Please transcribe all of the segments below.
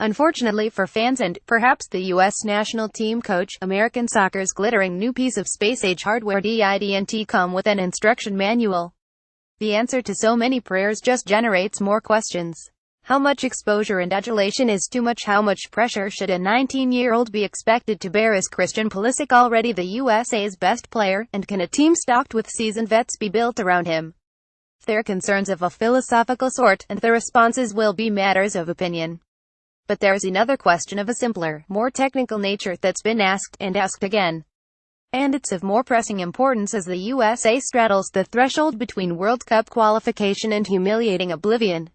Unfortunately for fans and, perhaps the U.S. national team coach, American soccer's glittering new piece of space-age hardware didn't come with an instruction manual. The answer to so many prayers just generates more questions. How much exposure and adulation is too much? How much pressure should a 19-year-old be expected to bear? Is Christian Pulisic already the USA's best player, and can a team stocked with seasoned vets be built around him? There are concerns of a philosophical sort, and the responses will be matters of opinion. But there's another question of a simpler, more technical nature that's been asked, and asked again. And it's of more pressing importance as the USA straddles the threshold between World Cup qualification and humiliating oblivion.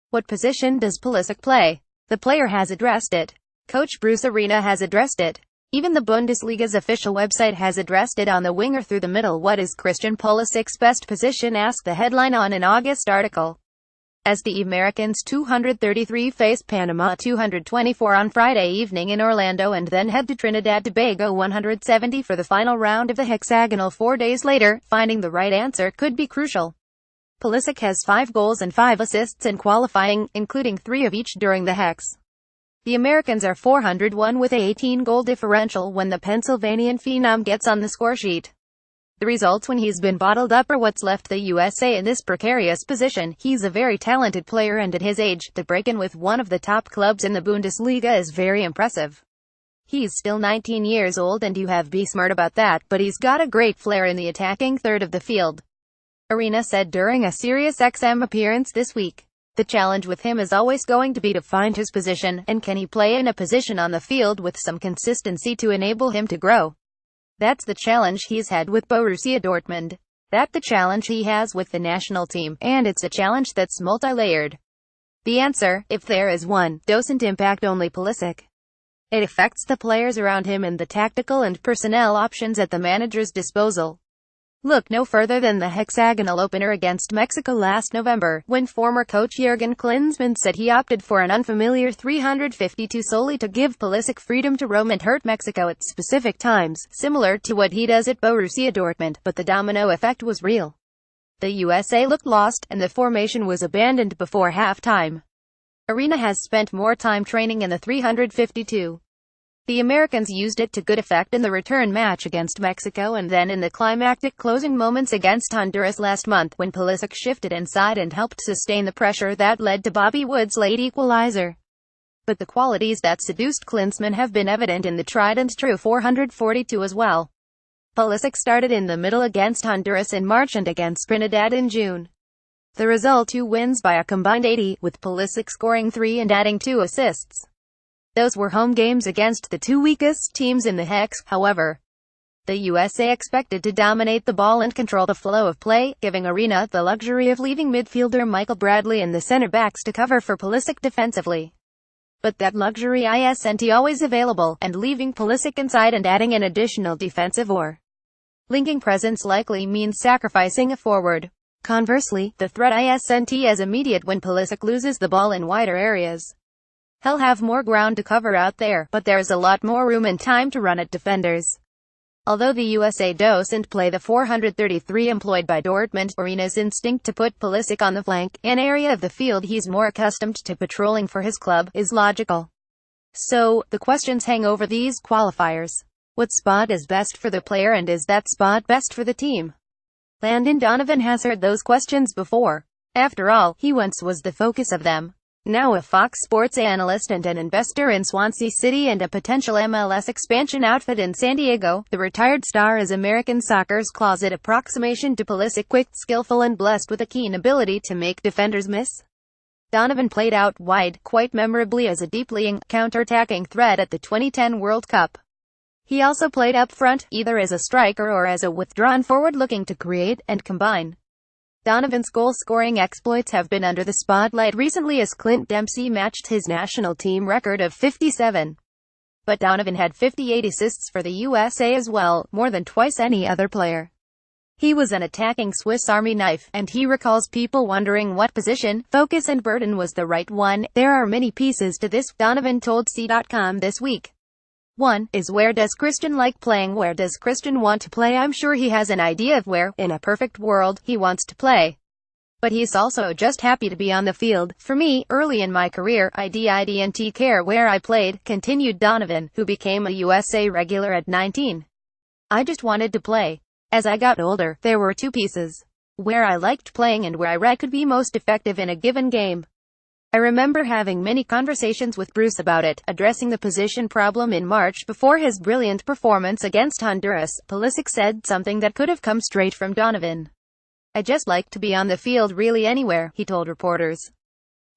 What position does Pulisic play? The player has addressed it. Coach Bruce Arena has addressed it. Even the Bundesliga's official website has addressed it on the winger through the middle. What is Christian Pulisic's best position? Asked the headline on an August article. As the Americans 233 face Panama 224 on Friday evening in Orlando and then head to Trinidad and Tobago 170 for the final round of the hexagonal 4 days later, finding the right answer could be crucial. Pulisic has 5 goals and 5 assists in qualifying, including 3 of each during the Hex. The Americans are 401 with a 18-goal differential when the Pennsylvanian phenom gets on the scoresheet. The results when he's been bottled up are what's left the USA in this precarious position. He's a very talented player, and at his age, the break-in with one of the top clubs in the Bundesliga is very impressive. He's still 19 years old, and you have to be smart about that, but he's got a great flair in the attacking third of the field. Arena said during a SiriusXM appearance this week. The challenge with him is always going to be to find his position, and can he play in a position on the field with some consistency to enable him to grow. That's the challenge he's had with Borussia Dortmund. That's the challenge he has with the national team, and it's a challenge that's multi-layered. The answer, if there is one, doesn't impact only Pulisic. It affects the players around him and the tactical and personnel options at the manager's disposal. Look no further than the hexagonal opener against Mexico last November, when former coach Jurgen Klinsmann said he opted for an unfamiliar 352 solely to give Pulisic freedom to roam and hurt Mexico at specific times, similar to what he does at Borussia Dortmund, but the domino effect was real. The USA looked lost, and the formation was abandoned before halftime. Arena has spent more time training in the 352. The Americans used it to good effect in the return match against Mexico and then in the climactic closing moments against Honduras last month, when Pulisic shifted inside and helped sustain the pressure that led to Bobby Wood's late equalizer. But the qualities that seduced Klinsmann have been evident in the tried-and-true 442 as well. Pulisic started in the middle against Honduras in March and against Trinidad in June. The result: 2 wins by a combined 80, with Pulisic scoring 3 and adding 2 assists. Those were home games against the 2 weakest teams in the Hex, however. The USA expected to dominate the ball and control the flow of play, giving Arena the luxury of leaving midfielder Michael Bradley and the center-backs to cover for Pulisic defensively. But that luxury isn't always available, and leaving Pulisic inside and adding an additional defensive or linking presence likely means sacrificing a forward. Conversely, the threat isn't as immediate when Pulisic loses the ball in wider areas. He'll have more ground to cover out there, but there's a lot more room and time to run at defenders. Although the USA doesn't play the 433 employed by Dortmund, Arena's instinct to put Pulisic on the flank, an area of the field he's more accustomed to patrolling for his club, is logical. So, the questions hang over these qualifiers. What spot is best for the player, and is that spot best for the team? Landon Donovan has heard those questions before. After all, he once was the focus of them. Now a Fox Sports analyst and an investor in Swansea City and a potential MLS expansion outfit in San Diego, the retired star is American soccer's closet approximation to Pulisic: quick, skillful and blessed with a keen ability to make defenders miss. Donovan played out wide, quite memorably as a deeply counter-attacking threat at the 2010 World Cup. He also played up front, either as a striker or as a withdrawn forward looking to create and combine. Donovan's goal-scoring exploits have been under the spotlight recently as Clint Dempsey matched his national team record of 57. But Donovan had 58 assists for the USA as well, more than twice any other player. He was an attacking Swiss Army knife, and he recalls people wondering what position, focus and burden was the right one. There are many pieces to this, Donovan told C.com this week. One is, where does Christian like playing? Where does Christian want to play? I'm sure he has an idea of where, in a perfect world, he wants to play. But he's also just happy to be on the field. For me, early in my career, I didn't care where I played, continued Donovan, who became a USA regular at 19. I just wanted to play. As I got older, there were two pieces. Where I liked playing and where I could be most effective in a given game. I remember having many conversations with Bruce about it, addressing the position problem in March before his brilliant performance against Honduras. Pulisic said something that could have come straight from Donovan. I just like to be on the field really anywhere, he told reporters.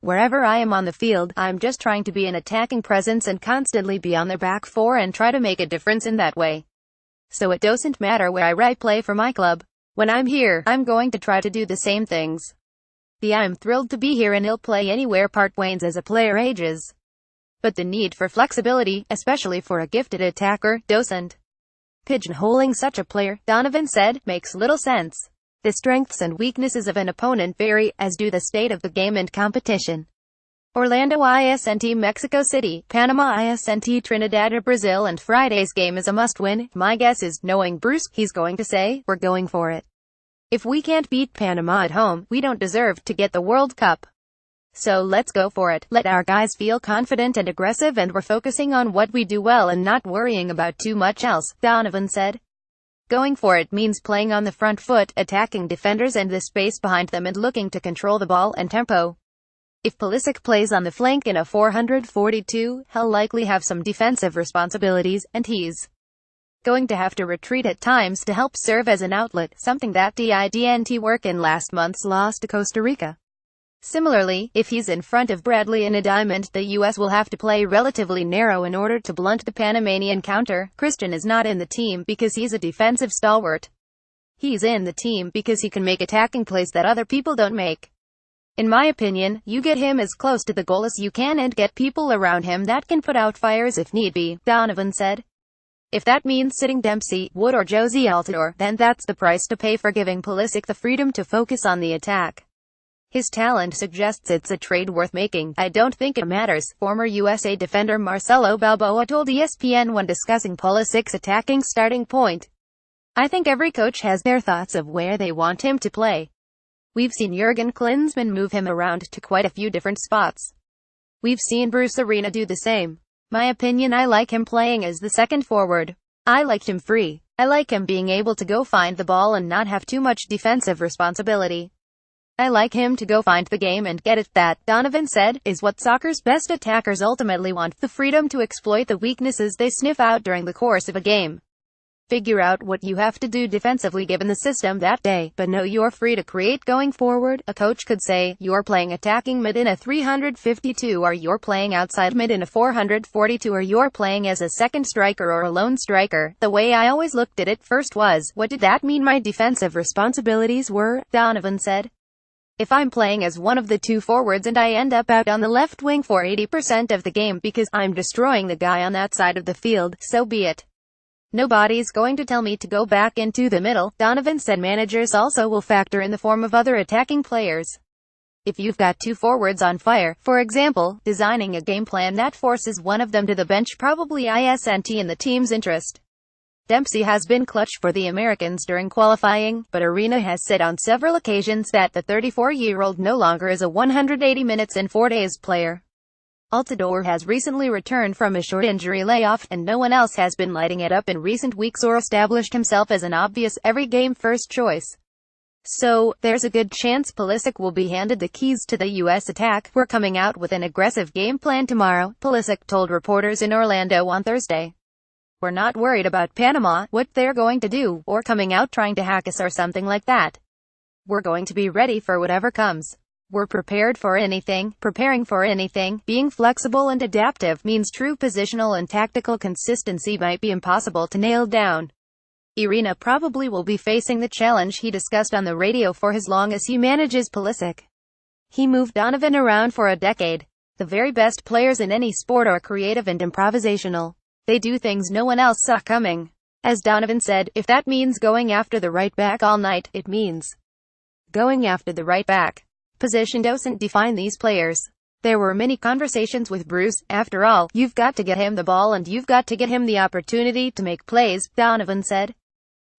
Wherever I am on the field, I'm just trying to be an attacking presence and constantly be on their back four and try to make a difference in that way. So it doesn't matter where I play for my club. When I'm here, I'm going to try to do the same things. I'm thrilled to be here and he'll play anywhere part wanes as a player ages. But the need for flexibility, especially for a gifted attacker, doesn't. Pigeonholing such a player, Donovan said, makes little sense. The strengths and weaknesses of an opponent vary, as do the state of the game and competition. Orlando isnt Mexico City, Panama isnt Trinidad or Brazil, and Friday's game is a must-win. My guess is, knowing Bruce, he's going to say, we're going for it. If we can't beat Panama at home, we don't deserve to get the World Cup. So let's go for it. Let our guys feel confident and aggressive, and we're focusing on what we do well and not worrying about too much else, Donovan said. Going for it means playing on the front foot, attacking defenders and the space behind them and looking to control the ball and tempo. If Pulisic plays on the flank in a 4-42, he'll likely have some defensive responsibilities, and he's going to have to retreat at times to help serve as an outlet, something that didn't work in last month's loss to Costa Rica. Similarly, if he's in front of Bradley in a diamond, the US will have to play relatively narrow in order to blunt the Panamanian counter. Christian is not in the team because he's a defensive stalwart. He's in the team because he can make attacking plays that other people don't make. In my opinion, you get him as close to the goal as you can and get people around him that can put out fires if need be, Donovan said. If that means sitting Dempsey, Wood or Josie Altidore, then that's the price to pay for giving Pulisic the freedom to focus on the attack. His talent suggests it's a trade worth making. I don't think it matters, former USA defender Marcelo Balboa told ESPN when discussing Pulisic's attacking starting point. I think every coach has their thoughts of where they want him to play. We've seen Jurgen Klinsmann move him around to quite a few different spots. We've seen Bruce Arena do the same. My opinion, I like him playing as the second forward. I liked him free. I like him being able to go find the ball and not have too much defensive responsibility. I like him to go find the game and get it. That, Donovan said, is what soccer's best attackers ultimately want, the freedom to exploit the weaknesses they sniff out during the course of a game. Figure out what you have to do defensively given the system that day, but know you're free to create going forward. A coach could say, you're playing attacking mid in a 352, or you're playing outside mid in a 442, or you're playing as a second striker or a lone striker. The way I always looked at it first was, what did that mean my defensive responsibilities were, Donovan said. If I'm playing as one of the two forwards and I end up out on the left wing for 80% of the game because I'm destroying the guy on that side of the field, so be it. Nobody's going to tell me to go back into the middle, Donovan said. Managers also will factor in the form of other attacking players. If you've got two forwards on fire, for example, designing a game plan that forces one of them to the bench probably isn't in the team's interest. Dempsey has been clutch for the Americans during qualifying, but Arena has said on several occasions that the 34-year-old no longer is a 180 minutes in 4 days player. Altidore has recently returned from a short injury layoff, and no one else has been lighting it up in recent weeks or established himself as an obvious every-game first choice. So, there's a good chance Pulisic will be handed the keys to the U.S. attack. We're coming out with an aggressive game plan tomorrow, Pulisic told reporters in Orlando on Thursday. We're not worried about Panama, what they're going to do, or coming out trying to hack us or something like that. We're going to be ready for whatever comes. We're prepared for anything, preparing for anything. Being flexible and adaptive means true positional and tactical consistency might be impossible to nail down. Arena probably will be facing the challenge he discussed on the radio for as long as he manages Pulisic. He moved Donovan around for a decade. The very best players in any sport are creative and improvisational. They do things no one else saw coming. As Donovan said, if that means going after the right back all night, it means going after the right back. Position doesn't define these players. There were many conversations with Bruce. After all, you've got to get him the ball and you've got to get him the opportunity to make plays, Donovan said.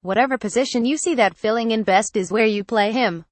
Whatever position you see that filling in best is where you play him.